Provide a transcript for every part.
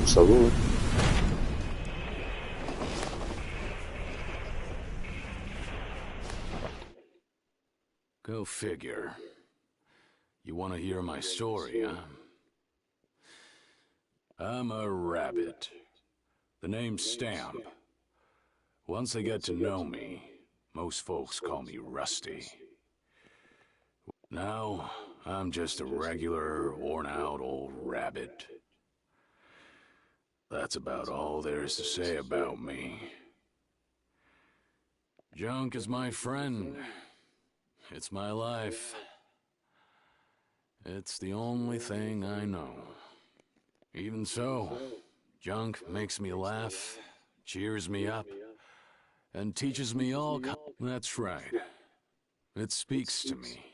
Salud. Go figure. You want to hear my story, huh? I'm a rabbit. The name's Stamp. Once they get to know me, most folks call me Rusty. Now, I'm just a regular, worn-out old rabbit. That's about all there is to say about me. Junk is my friend. It's my life. It's the only thing I know. Even so, junk makes me laugh, cheers me up, and teaches me all kinds. That's right. It speaks to me.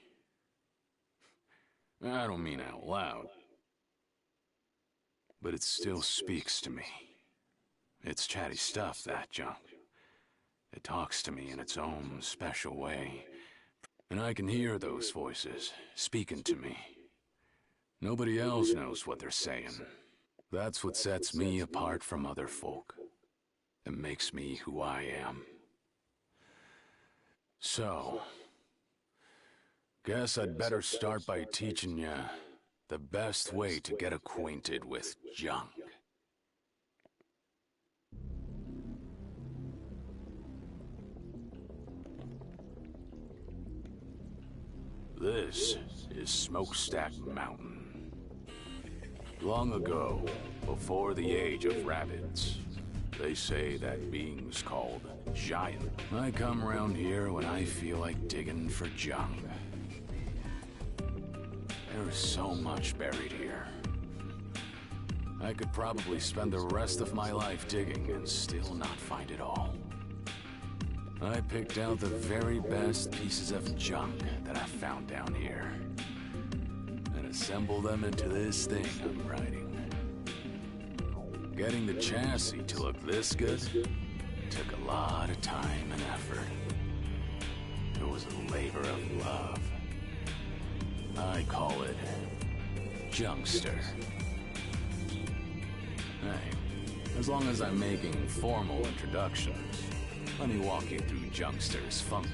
I don't mean out loud, but it still speaks to me. It's chatty stuff, that junk. It talks to me in its own special way, and I can hear those voices speaking to me. Nobody else knows what they're saying. That's what sets me apart from other folk, and makes me who I am. So, guess I'd better start by teaching you the best way to get acquainted with junk. This is Smokestack Mountain. Long ago, before the age of rabbits, they say that beings called giant. I come around here when I feel like digging for junk. There is so much buried here. I could probably spend the rest of my life digging and still not find it all. I picked out the very best pieces of junk that I found down here, and assembled them into this thing I'm riding. Getting the chassis to look this good took a lot of time and effort. It was a labor of love. I call it Junkster. Hey, as long as I'm making formal introductions, let me walk you through Junkster's funk.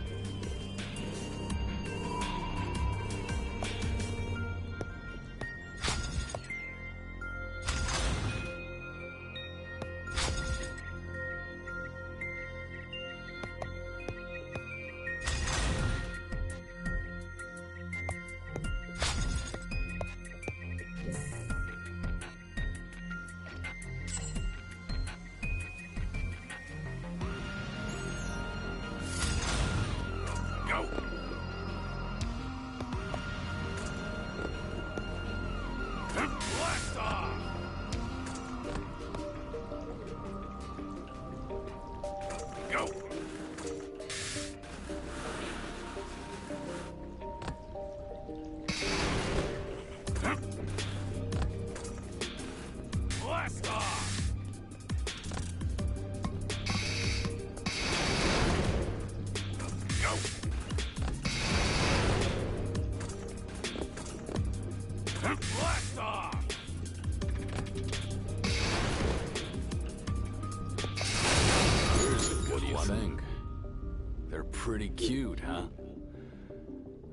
Pretty cute, huh?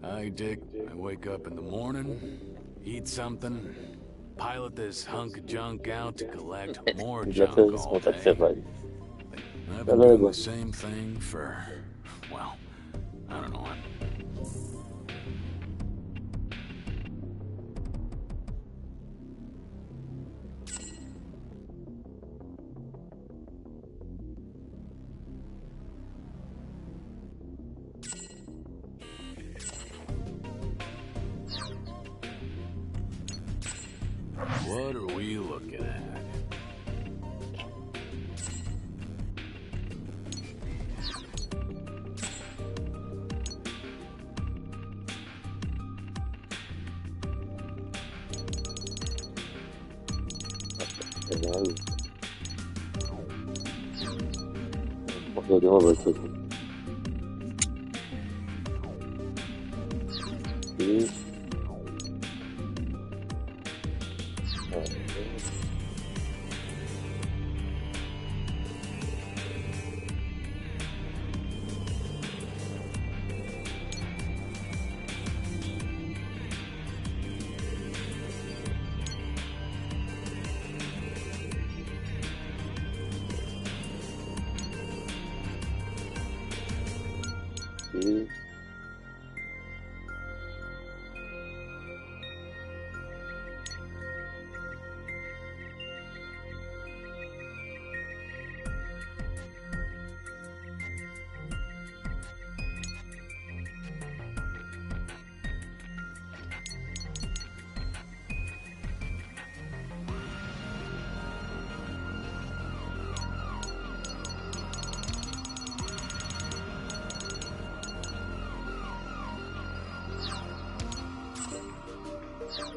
I wake up in the morning, eat something, pilot this hunk of junk out to collect more junk all day. I've been doing the same thing for, well, I don't know. What are we looking at? Blast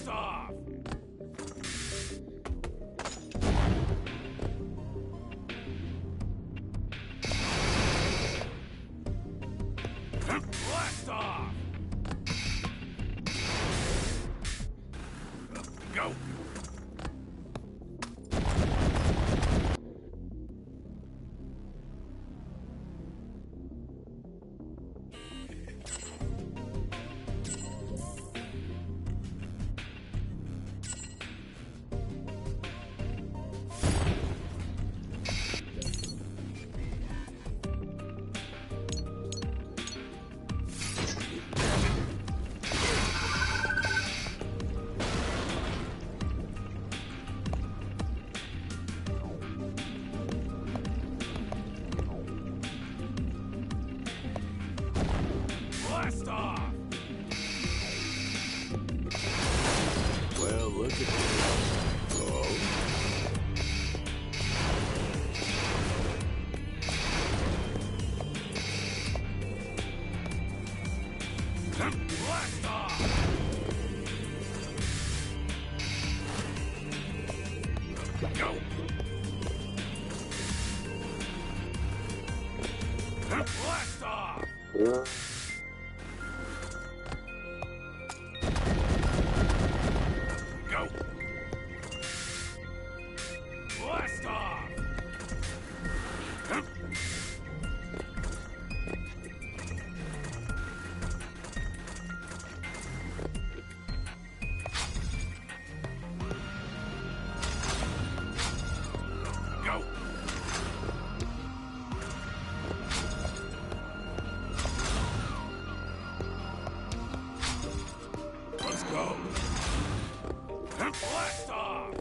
off! Blast off! Go! Blast off! Well, look at this. Oh. Blast off! Go! Blast off! Go! Blast off! Go! Let's go! Blast off!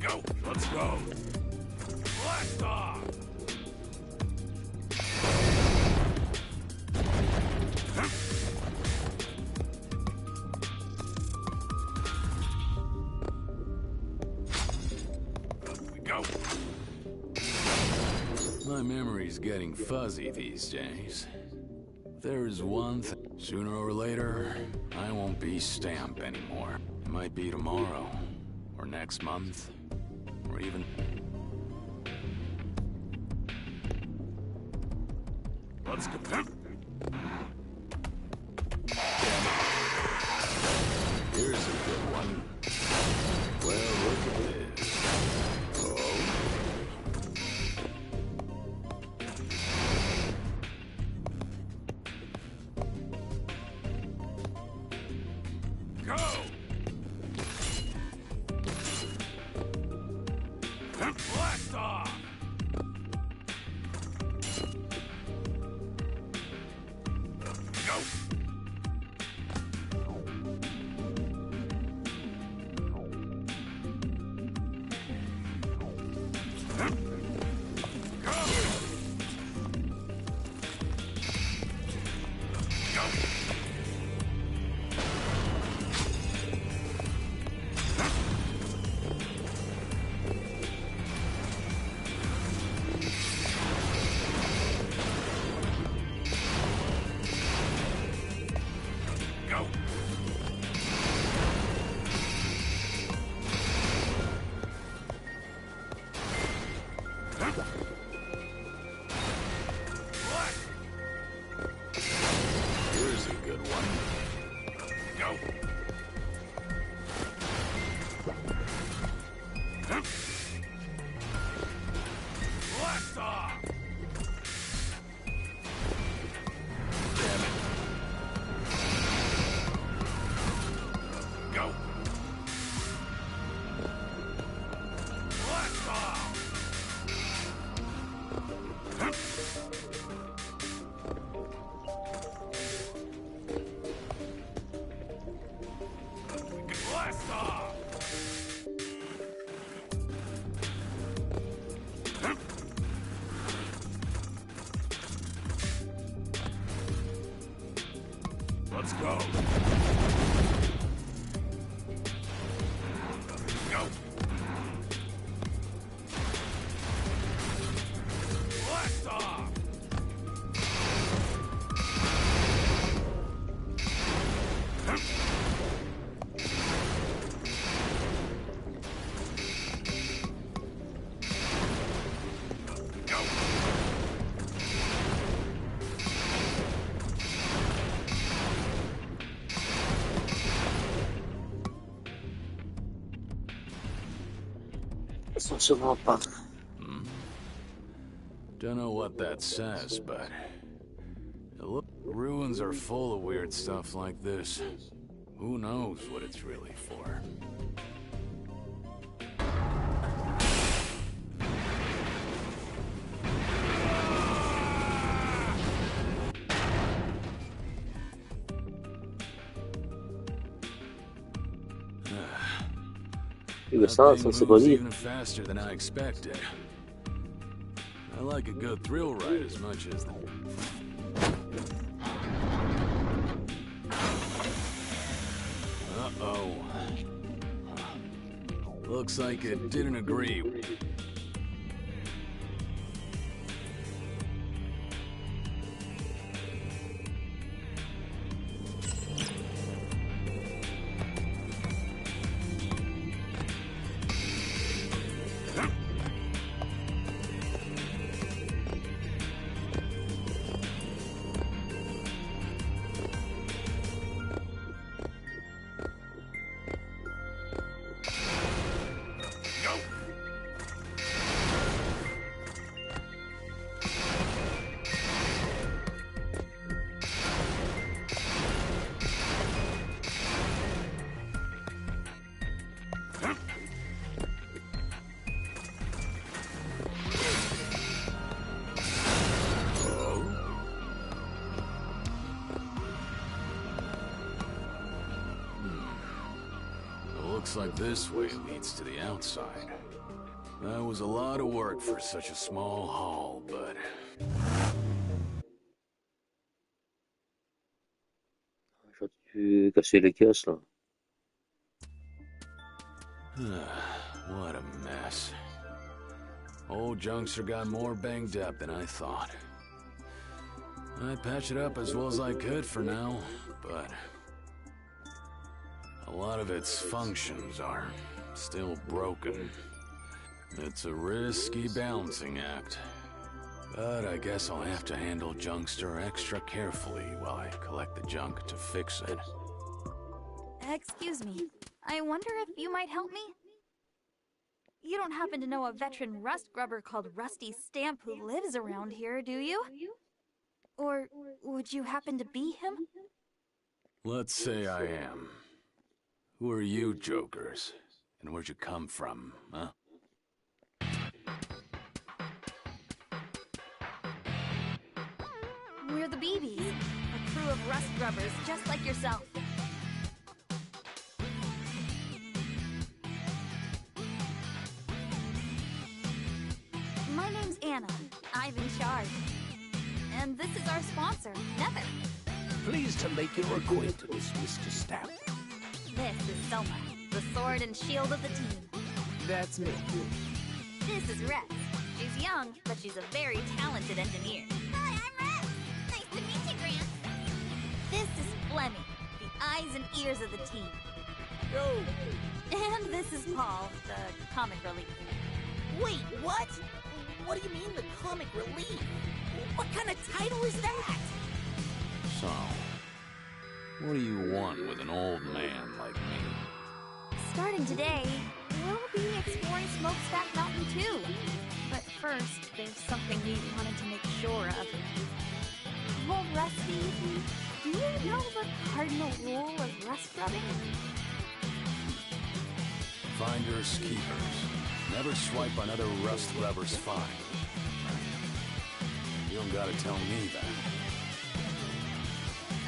Go! Let's go! Blast off! Go! My memory's getting fuzzy these days. There's one thing. Sooner or later, I won't be Stamp anymore. It might be tomorrow, or next month, or even... Let's go. Here's a good one. Well, look at this. Oh. Go! Blast off! Go! Go! What? Here's a good one. Go! Blast off! Go! Blast off! Blast off! Let's go. Go. Blast off. Go. Sono solo pas. Don't know what that says, but ruins are full of weird stuff like this. Who knows what it's really for? Questa That sono thing moves secondi. even faster than I expected. I like a good thrill ride as much as the... Uh-oh. Looks like it didn't agree. Looks like this way leads to the outside. That was a lot of work for such a small hall, but... Tu casser les caisses là. What a mess. Old Junkster got more banged up than I thought. I patched it up as well as I could for now, but... a lot of its functions are still broken. It's a risky balancing act. But I guess I'll have to handle Junkster extra carefully while I collect the junk to fix it. Excuse me. I wonder if you might help me? You don't happen to know a veteran rust grubber called Rusty Stamp who lives around here, do you? Or would you happen to be him? Let's say I am. Who are you, jokers? And where'd you come from, huh? We're the BBs, a crew of rust grubbers just like yourself. My name's Anna. I'm in charge. And this is our sponsor, Nether. Pleased to make your acquaintance, Mr. Stamp. This is Selma, the sword and shield of the team. That's me. This is Rex. She's young, but she's a very talented engineer. Hi, I'm Rex. Nice to meet you, Grant. This is Flemmy, the eyes and ears of the team. Yo! And this is Paul, the comic relief. Wait, what? What do you mean the comic relief? What kind of title is that? So, what do you want with an old man like me? Starting today, we'll be exploring Smokestack Mountain too. But first, there's something we wanted to make sure of. Oh, Rusty, do you know the cardinal rule of rust rubbing? Finders keepers. Never swipe another rust rubber's find. You don't gotta tell me that.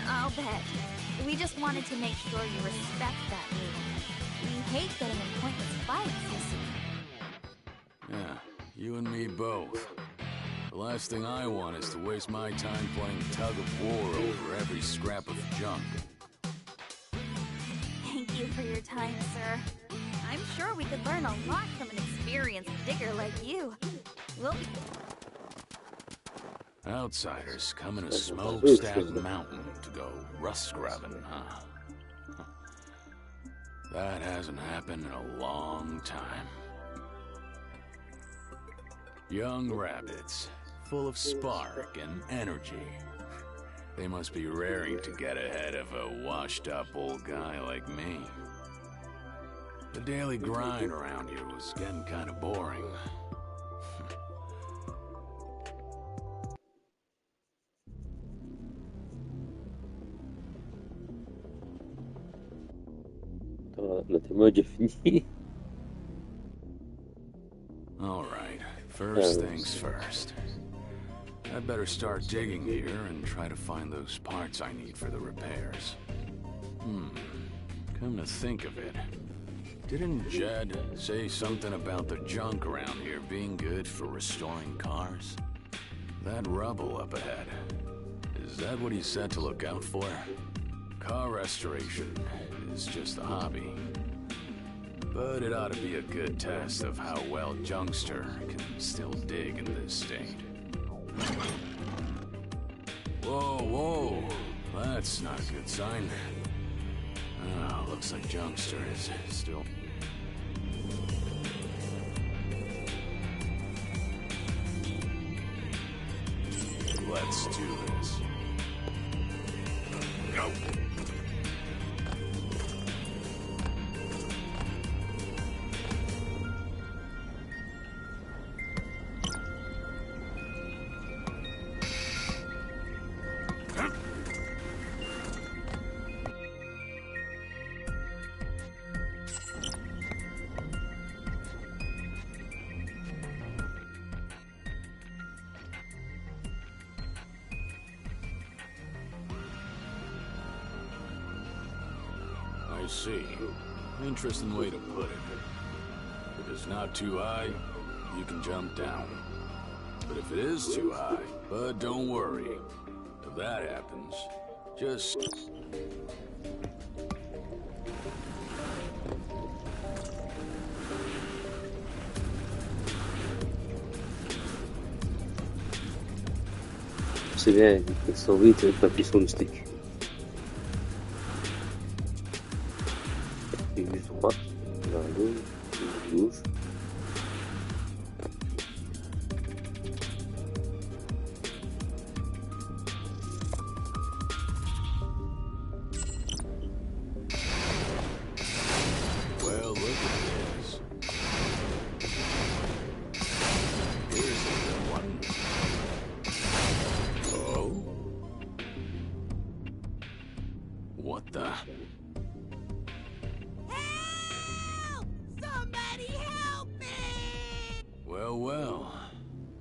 I'll bet. We just wanted to make sure you respect that rule. We hate getting in pointless fights, you see. Yeah, you and me both. The last thing I want is to waste my time playing tug of war over every scrap of junk. Thank you for your time, sir. I'm sure we could learn a lot from an experienced digger like you. We'll be... Outsiders coming to Smokestack Mountain to go rust scrubbing, huh? That hasn't happened in a long time. Young rabbits, full of spark and energy. They must be raring to get ahead of a washed-up old guy like me. The daily grind around here was getting kind of boring. La témoin a déjà fini. Alright, first things first. I'd better start digging here and try to find those parts I need for the repairs. Come to think of it, didn't Jed say something about the junk around here being good for restoring cars? That rubble up ahead, is that what he said to look out for? Car restoration is just a hobby. But it ought to be a good test of how well Junkster can still dig in this state. Whoa, whoa. That's not a good sign. Oh, looks like Junkster is still... Let's do this. Go! I see. Interesting way to put it. If it's not too high, you can jump down. But if it is too high, bud, don't worry. If that happens, just... C'est bien, ils sont vite, appuie sur le stick. Et juste droite, vers gauche. Well, look at this. Here's a good one. Oh? What the... Help! Somebody help me! Well, well.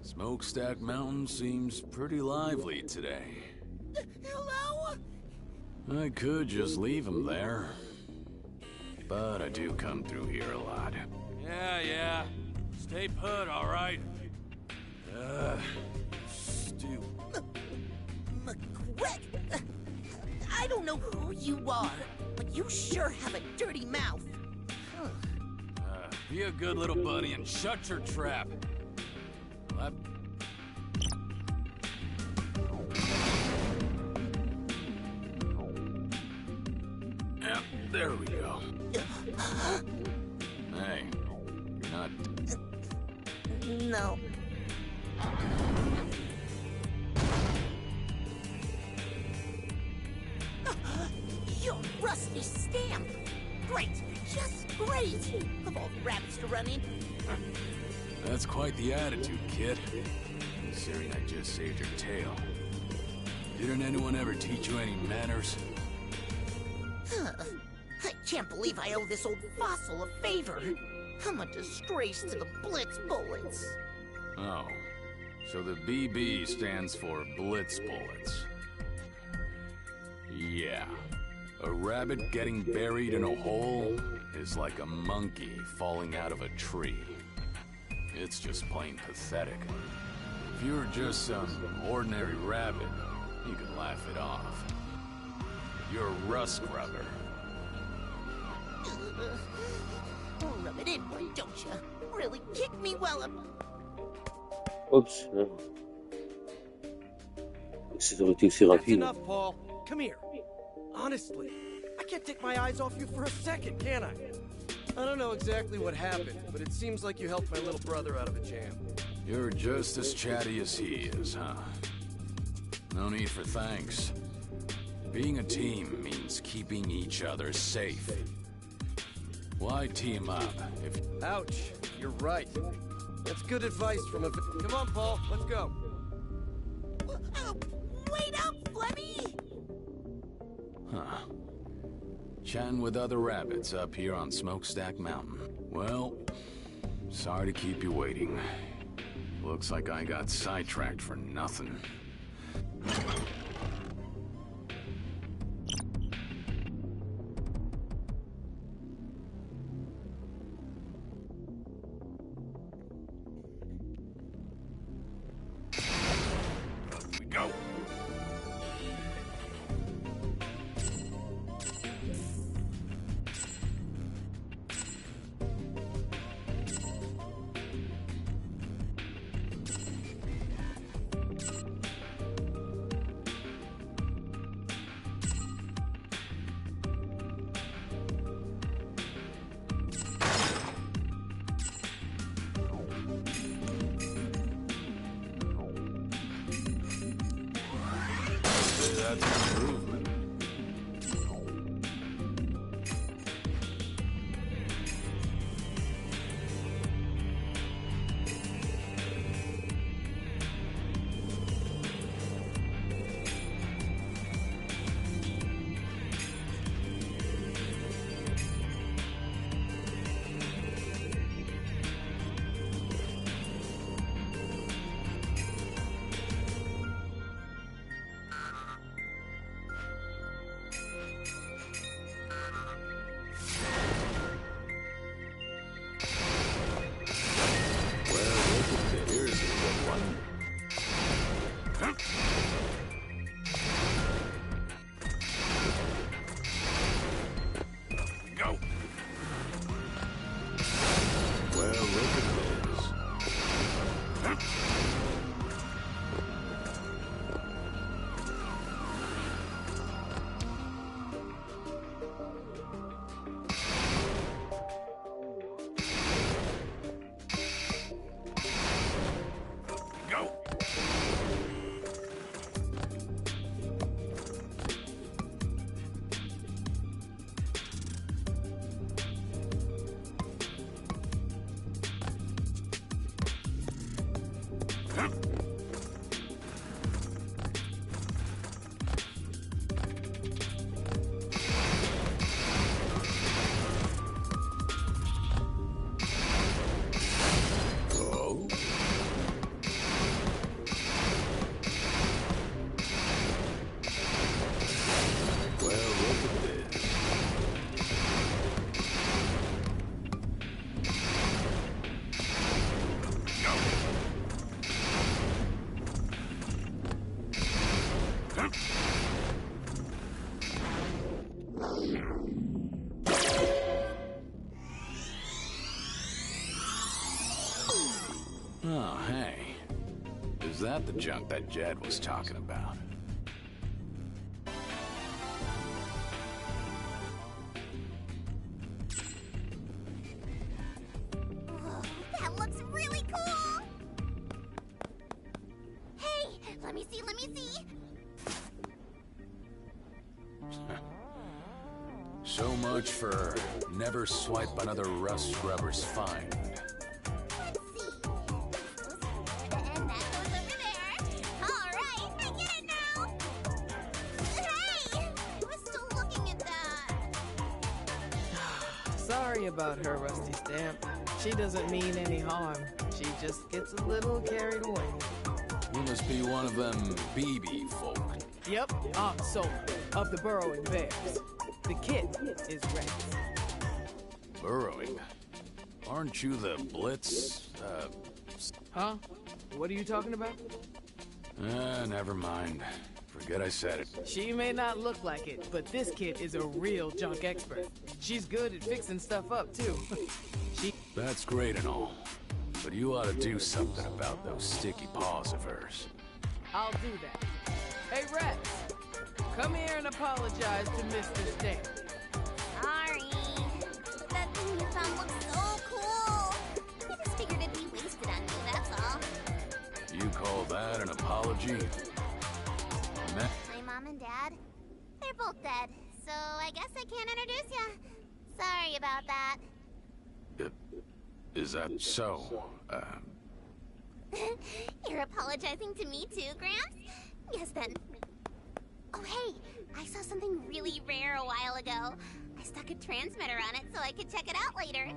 Smokestack Mountain seems pretty lively today. Hello? I could just leave him there. But I do come through here a lot. Yeah. Stay put, all right? Stupid. McQuick! I don't know who you are, but you sure have a dirty mouth. Be a good little buddy and shut your trap. Yeah, there we go. Hey, you're not... No. You're Rusty Stamp. Great. Just great! Of all the rabbits to run in. That's quite the attitude, kid. Considering I just saved your tail. Didn't anyone ever teach you any manners? I can't believe I owe this old fossil a favor. I'm a disgrace to the Blitz Bullets. Oh, so the BB stands for Blitz Bullets. Yeah, a rabbit getting buried in a hole is like a monkey falling out of a tree. It's just plain pathetic. If you were just some ordinary rabbit, you could laugh it off. You're a rust grubber. Rub it in, why don't you? Really kick me while I'm... Oups. Hein. Ça aurait été aussi That's rapide. enough, Paul. Come here. Honestly, I can't take my eyes off you for a second, can I? I don't know exactly what happened, but it seems like you helped my little brother out of a jam. You're just as chatty as he is, huh? No need for thanks. Being a team means keeping each other safe. Why team up if... Ouch, you're right. That's good advice from a... Come on, Paul, let's go. Wait up, Flemmy! Huh. Chatting with other rabbits up here on Smokestack Mountain. Well, sorry to keep you waiting. Looks like I got sidetracked for nothing. We go. That's an improvement. Go. Well, look at this. Go. Oh. Well, look at this. Oh, hey. Is that the junk that Jed was talking about? Oh, that looks really cool! Hey, let me see, let me see! So much much for never swipe another rust grubber's find. Let's see. And that goes over there. All right, I get it now. Hey, I was still looking at that. Sorry about her, Rusty Stamp. She doesn't mean any harm. She just gets a little carried away. You must be one of them BB folk. Yep, I'm Soap, of the Burrowing Bears. The kid is Rex. Burrowing? Aren't you the Blitz, Huh? What are you talking about? never mind. Forget I said it. She may not look like it, but this kid is a real junk expert. She's good at fixing stuff up, too. That's great and all, but you ought to do something about those sticky paws of hers. I'll do that. Hey, Rex, come here and apologize to Mr. Stamp. Sorry. That thing you found looks so cool. I just figured it'd be wasted on you, that's all. You call that an apology? My mom and dad, they're both dead, so I guess I can't introduce you. Sorry about that. Is that so? You're apologizing to me too, Gramps? Yes, then. Oh, hey, I saw something really rare a while ago. I stuck a transmitter on it so I could check it out later.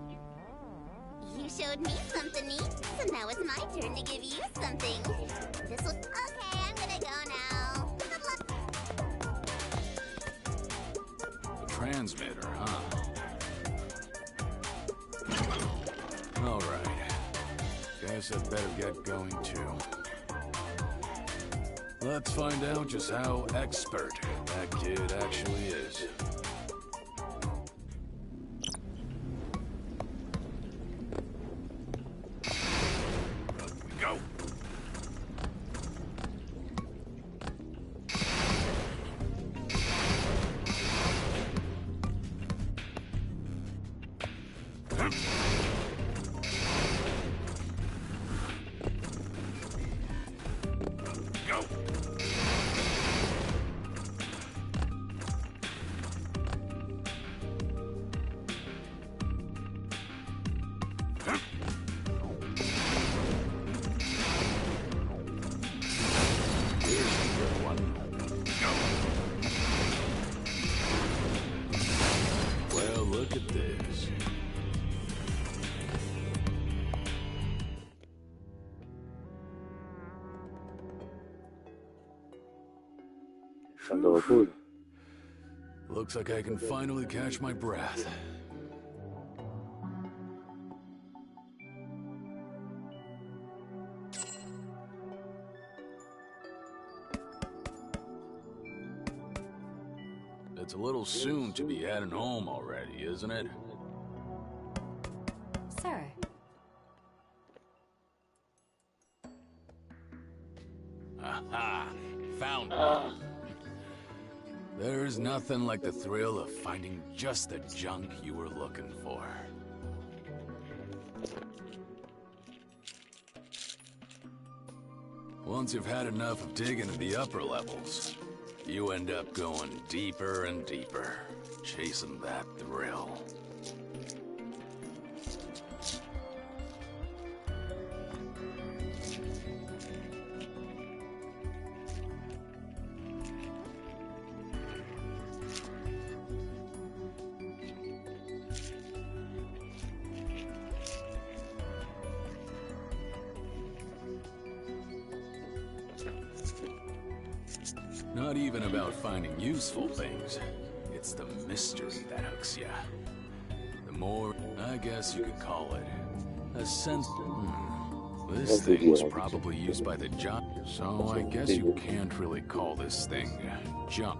You showed me something neat, so now it's my turn to give you something. This will... Okay, I'm gonna go now. Good luck. Transmitter, huh? All right. Guess I'd better get going too. Let's find out just how expert that kid actually is. Go! Well, look at this. Andava pure. Looks like I can finally catch my breath. It's a little soon to be heading home already, isn't it? Sir. Aha! Found it. There's nothing like the thrill of finding just the junk you were looking for. Once you've had enough of digging at the upper levels, you end up going deeper and deeper, chasing that thrill. Not even about finding useful things. It's the mystery that hooks ya. The more, I guess you could call it, a sense... This thing was probably used by the junk, so I guess you can't really call this thing junk.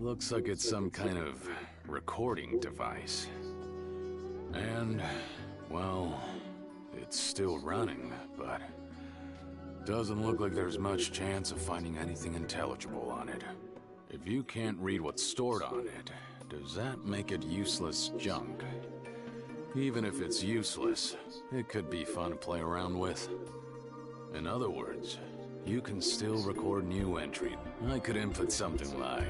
Looks like it's some kind of recording device. And, well, It's still running, but doesn't look like there's much chance of finding anything intelligible on it. If you can't read what's stored on it, does that make it useless junk? Even if it's useless, it could be fun to play around with. In other words, you can still record new entry. I could input something like,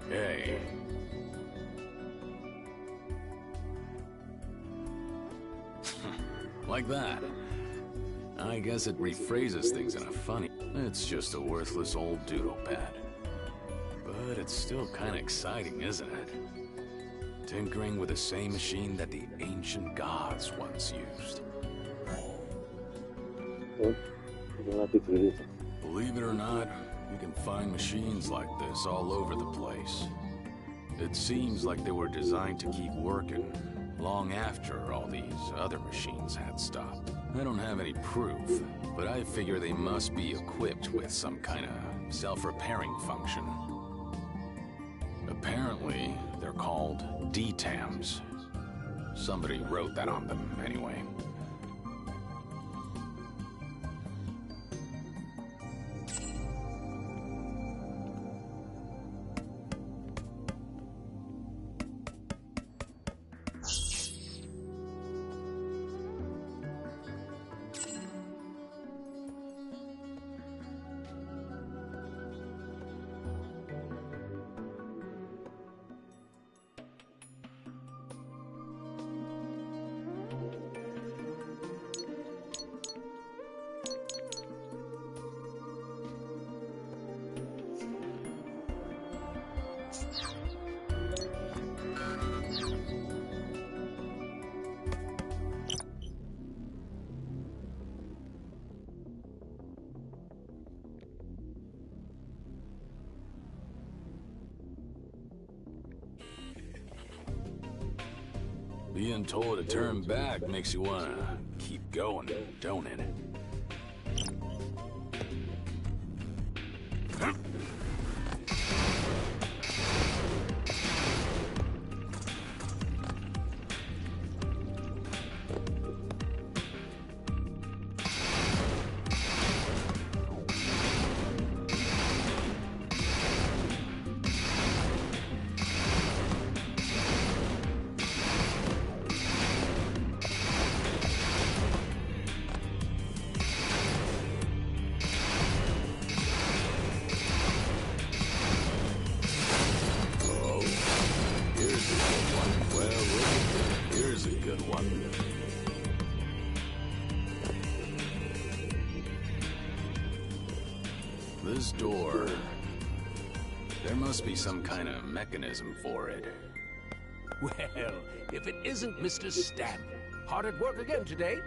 hey. Like that. I guess it rephrases things in a funny... It's just a worthless old doodle pad. But it's still kinda exciting, isn't it? Tinkering with the same machine that the ancient gods once used. Non la più credito. Believe it or not, you can find machines like this all over the place. It seems like they were designed to keep working, long after all these other machines had stopped. I don't have any proof, but I figure they must be equipped with some kind of self-repairing function. Apparently, they're called DTAMs. Somebody wrote that on them anyway. Being told to turn back makes you wanna keep going, don't it? This door... There must be some kind of mechanism for it. Well, if it isn't Mr. Stamp. Hard at work again today?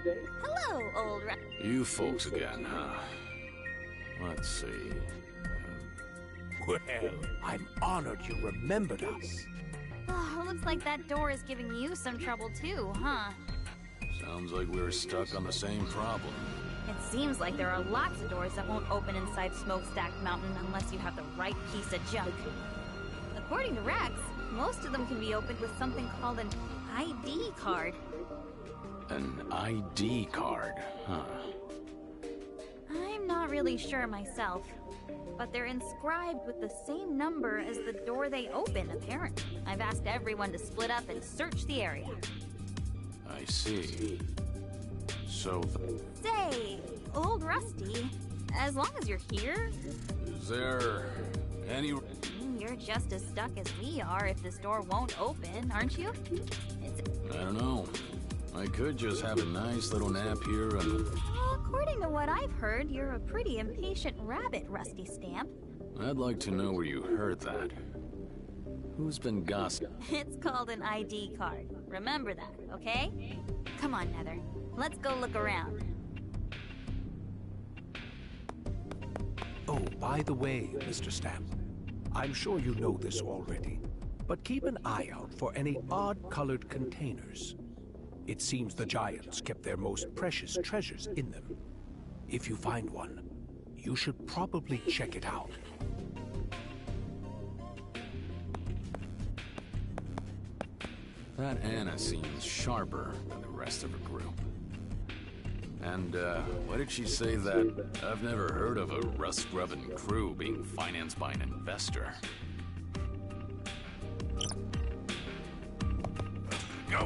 Hello, old You folks again, huh? Let's see... Well, I'm honored you remembered us. Oh, looks like that door is giving you some trouble too, huh? Sounds like we're stuck on the same problem. It seems like there are lots of doors that won't open inside Smokestack Mountain unless you have the right piece of junk. According to Rex, most of them can be opened with something called an ID card. An ID card, huh? I'm not really sure myself, but they're inscribed with the same number as the door they open, apparently. I've asked everyone to split up and search the area. I see. So, Say, old Rusty, as long as you're here, is there any... you're just as stuck as we are if this door won't open, aren't you? I don't know. I could just have a nice little nap here and... Well, according to what I've heard, you're a pretty impatient rabbit, Rusty Stamp. I'd like to know where you heard that. Who's been gossiping? It's called an ID card. Remember that, okay? Come on, Nether. Let's go look around. Oh, by the way, Mr. Stamp, I'm sure you know this already, but keep an eye out for any odd-colored containers. It seems the Giants kept their most precious treasures in them. If you find one, you should probably check it out. That Anna seems sharper than the rest of her group. And, why did she say that? I've never heard of a rust-grubbing crew being financed by an investor. Go!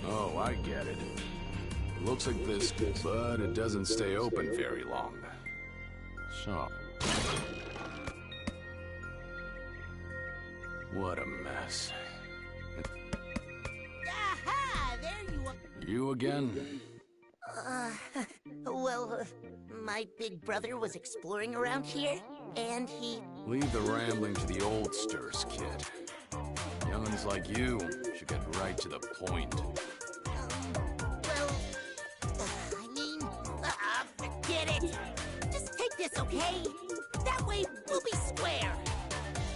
Oh, I get it. Looks like this, but it doesn't stay open very long. So... what a mess. Aha! There you are. You again? Well, my big brother was exploring around here, and he... Leave the rambling to the oldsters, kid. Young'uns like you should get right to the point. Well, I mean, forget it. Just take this, okay? That way we'll be square.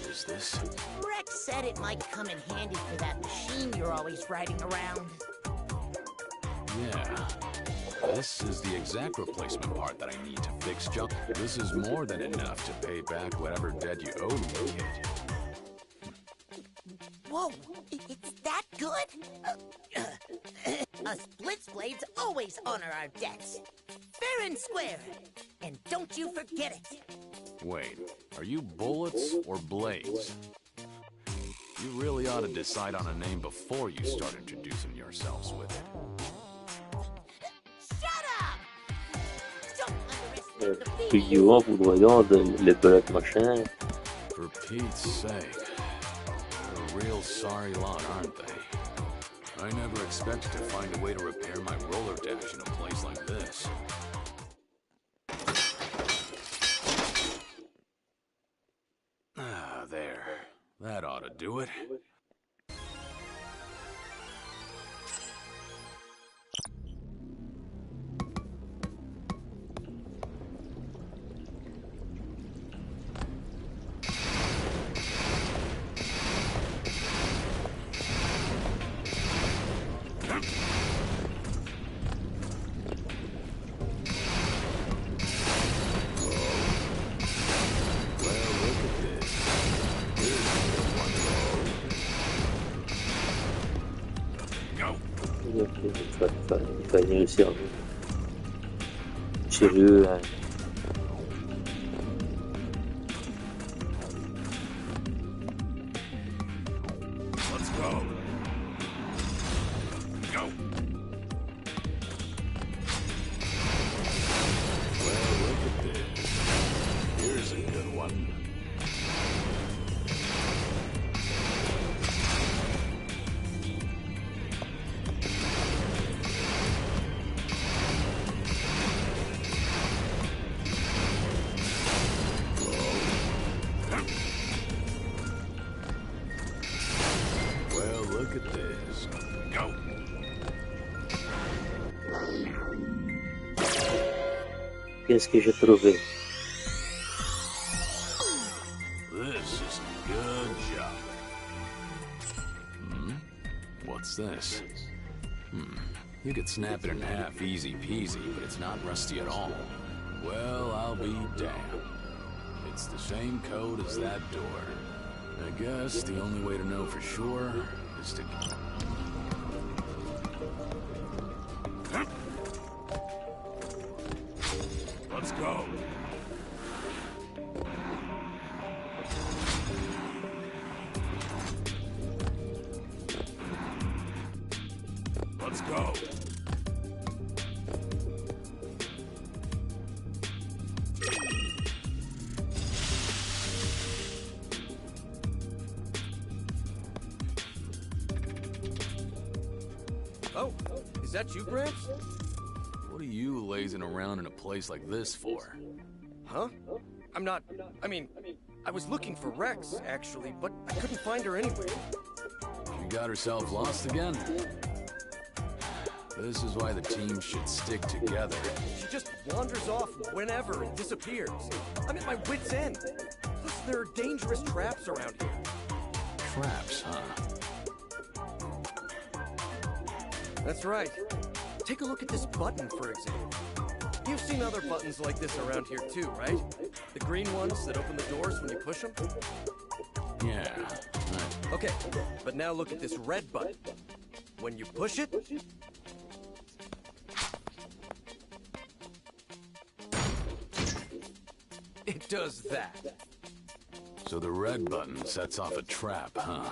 Is this? Rex said it might come in handy for that machine you're always riding around. Yeah. This is the exact replacement part that I need to fix, John. This is more than enough to pay back whatever debt you owed me, kid. Whoa, it's that good? Us Blitzblades always honor our debts. Fair and square. And don't you forget it. Wait, are you Bullets or Blades? You really ought to decide on a name before you start introducing yourselves with it. Shut up! Don't underestimate the Plus feeling. vivant, foudroyant, les pelotes machin. For Pete's sake, they're a real sorry lot, aren't they? I never expected to find a way to repair my roller dash in a place like this. Ah, there. That ought to do it. Il fallait réussir. Chez-eux, Let's go. Go. Well, look at this. Here's a good one. Well, look at this. Go. qu'est-ce que j'ai trouvé? This is a good job. What's this? You could snap it in half easy peasy, but it's not rusty at all. Well, I'll be damned. It's the same code as that door. I guess the only way to know for sure is to... Let's go. Let's go. Oh, is that you, Gramps? What are you lazing around in a place like this for? Huh? I'm not... I mean, I was looking for Rex, actually, but I couldn't find her anywhere. She got herself lost again? This is why the team should stick together. She just wanders off whenever and disappears. I'm at my wit's end. Plus, there are dangerous traps around here. Traps, huh? That's right. Take a look at this button, for example. You've seen other buttons like this around here too, right? The green ones that open the doors when you push them? Yeah. Right. Okay, but now look at this red button. When you push it, it does that. So the red button sets off a trap, huh?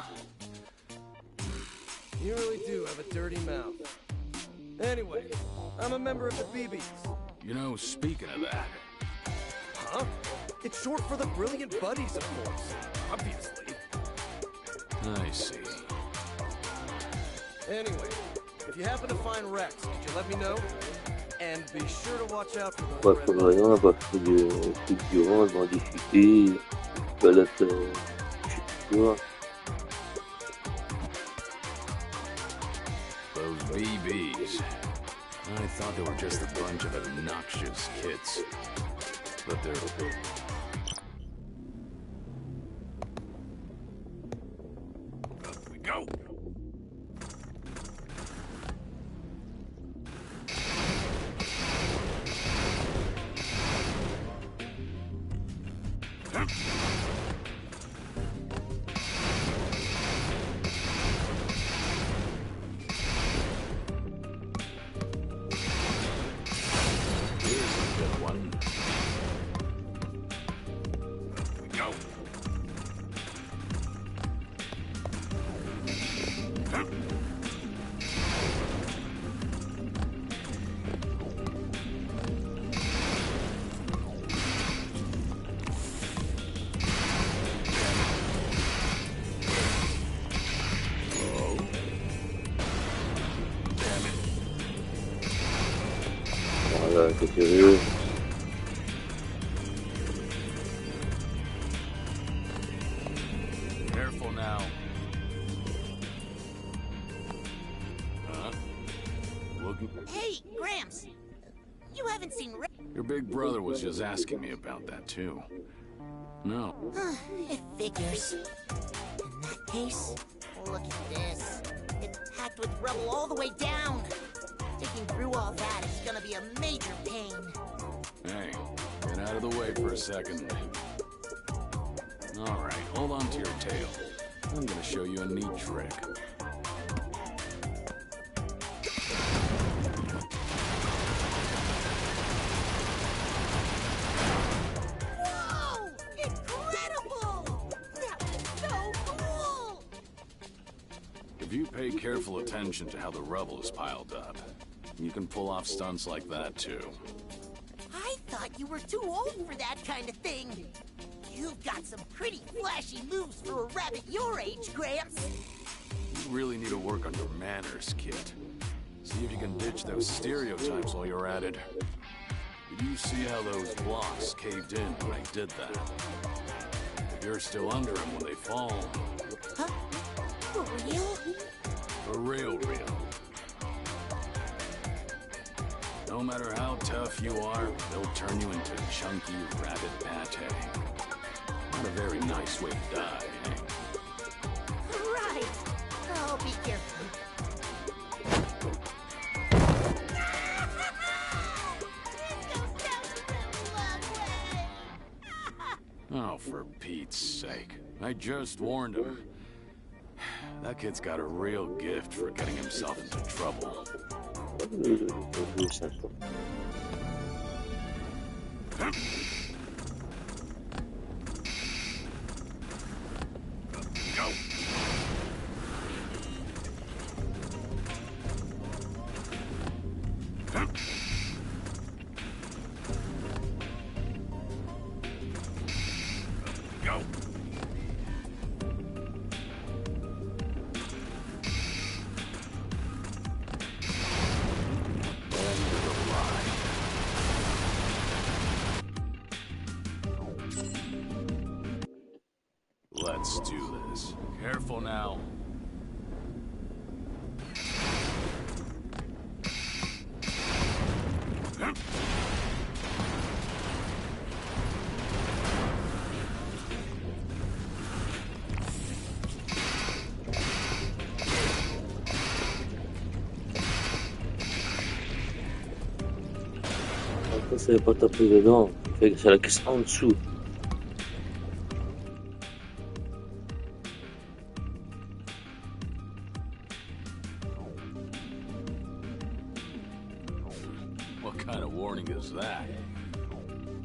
You really do have a dirty mouth. Anyway, I'm a member of the BBs. You know, speaking of that, Huh? It's short for the Brilliant Buddies, of course. Obviously. I see. Anyway, if you happen to find Rex, could you let me know? And be sure to watch out for those Pas red pour buttons. rien, parce que figurant, dans des discuter, palette, je sais plus quoi. those BBs. I thought they were just a bunch of obnoxious kids. But they're... Up we go! Here's a good one. Up we go! Voilà, c'est curieux. Careful now. Huh? Looking... Hey, Gramps! You haven't seen Rex. Your big brother was just asking me about that, too. No. It figures. In that case, look at this. It's packed with rubble all the way down. Digging through all that is gonna be a major pain. Hey, get out of the way for a second. All right, hold on to your tail. I'm gonna show you a neat trick. Whoa! Incredible! That was so cool! If you pay careful attention to how the rubble is piled up, you can pull off stunts like that, too. I thought you were too old for that kind of thing. You've got some pretty flashy moves for a rabbit your age, Gramps. You really need to work on your manners, kid. See if you can ditch those stereotypes while you're at it. Did you see how those blocks caved in when I did that? If you're still under them when they fall, Huh? For real? for real. No matter how tough you are, they'll turn you into chunky rabbit pate. Not a very nice way to die, eh? Right. I'll be careful. This goes down a really long way. Oh, for Pete's sake. I just warned him. That kid's got a real gift for getting himself into trouble. Le sympa. Go! Go! End of the line. Let's do this. Careful now. savais pas taper dedans. C'est la caisse en dessous. What kind of warning is that?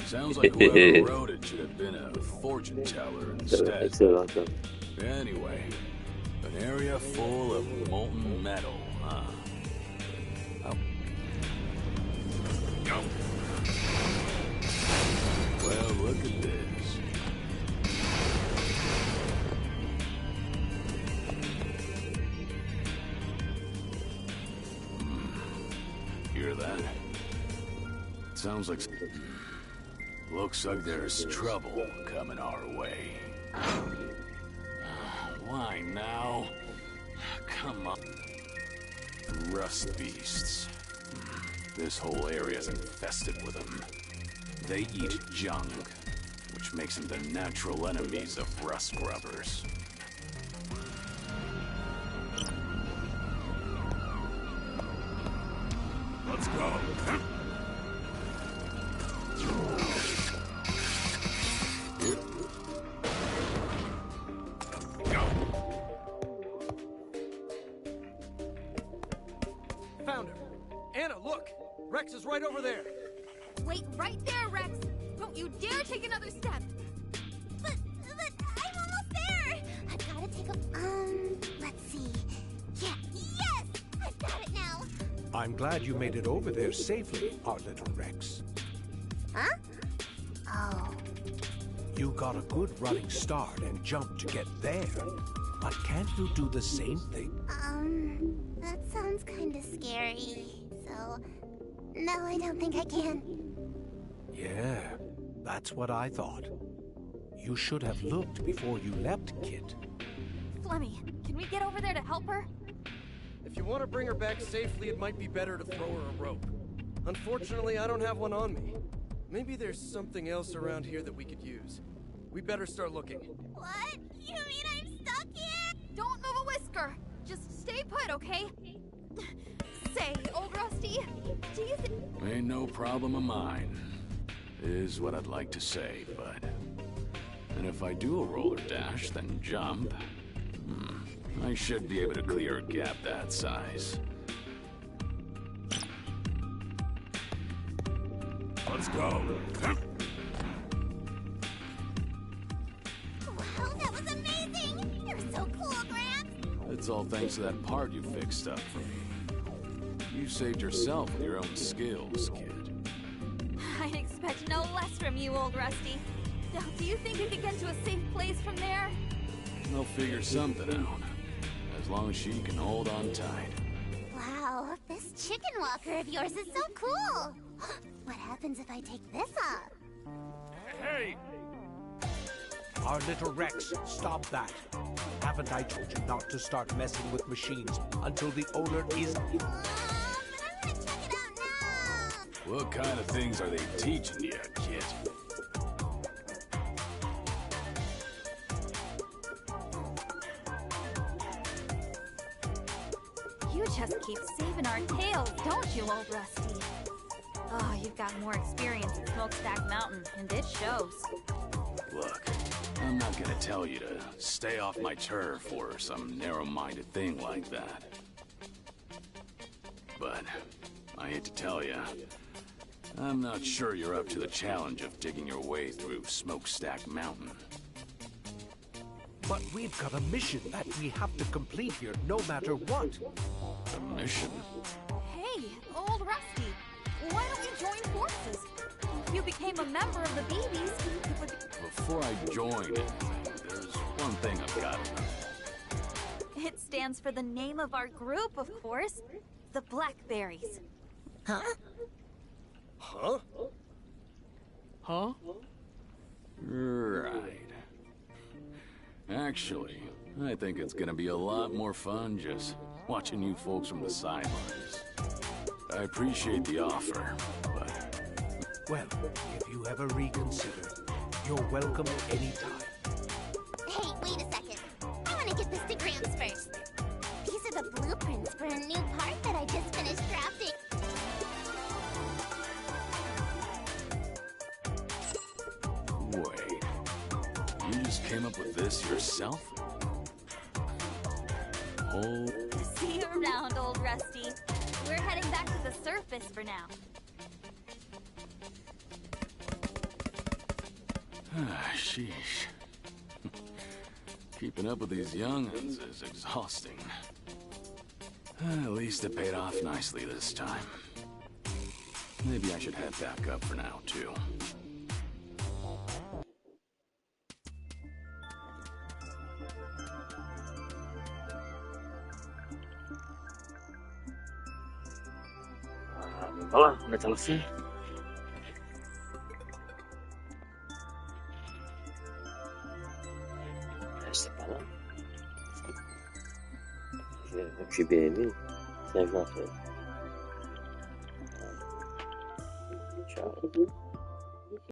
Sounds like whoever wrote it should have been a fortune teller instead. Excellent. Anyway, an area full of molten metal, huh? Oh. Go. Well, look at this. Hear that? Sounds like... Looks like there's trouble coming our way. Why now? Come on. Rust beasts. This whole area's infested with them. They eat junk, which makes them the natural enemies of rust grubbers. Let's go. Found her. Anna, look! Rex is right over there. Wait right there, Rex! Don't you dare take another step! But I'm almost there! I've gotta take a... let's see. Yeah, yes! I've got it now! I'm glad you made it over there safely, our little Rex. Huh? Oh. You got a good running start and jump to get there. But can't you do the same thing? That sounds kinda scary. So, no, I don't think I can. Yeah, that's what I thought. You should have looked before you leapt, Kit. Flemmy, can we get over there to help her? If you want to bring her back safely, it might be better to throw her a rope. Unfortunately, I don't have one on me. Maybe there's something else around here that we could use. We better start looking. What? You mean I'm stuck here? Don't move a whisker! Just stay put, okay? Say, old Rusty, do you think... Ain't no problem of mine, is what I'd like to say, but... And if I do a roller dash, then jump... I should be able to clear a gap that size. Let's go. Wow, that was amazing! You're so cool, Gramps! It's all thanks to that part you fixed up for me. You saved yourself with your own skills, kid. I'd expect no less from you, old Rusty. Now, do you think we could get to a safe place from there? They'll figure something out. As long as she can hold on tight. Wow, this chicken walker of yours is so cool! What happens if I take this off? Hey! Our little Rex, stop that. Haven't I told you not to start messing with machines until the owner is... But I'm gonna check it out now! What kind of things are they teaching you, kid? You just keep saving our tails, don't you, old Rusty? Oh, you've got more experience at Smokestack Mountain, and it shows. Look, I'm not gonna tell you to stay off my turf or some narrow-minded thing like that. But I hate to tell you, I'm not sure you're up to the challenge of digging your way through Smokestack Mountain. But we've got a mission that we have to complete here no matter what. A mission? Hey, old Rusty, why don't we join forces? If you became a member of the Babies, it would... Before I join anything, there's one thing I've got to know. It stands for the name of our group, of course. The Blackberries. Huh? Huh? Huh? Right. Actually, I think it's gonna be a lot more fun just watching you folks from the sidelines. I appreciate the offer, but... Well, if you ever reconsider, you're welcome anytime. Hey, wait a second. I want to get this to Gramps first. These are the blueprints for a new part that I just finished crafting. just came up with this yourself? Oh. See you around, old Rusty. We're heading back to the surface for now. Sheesh. Keeping up with these young'uns is exhausting. At least it paid off nicely this time. Maybe I should head back up for now, too. Oh, udah selesai. Sekarang, je suis bien aimé. C'est un grand frère. Ciao.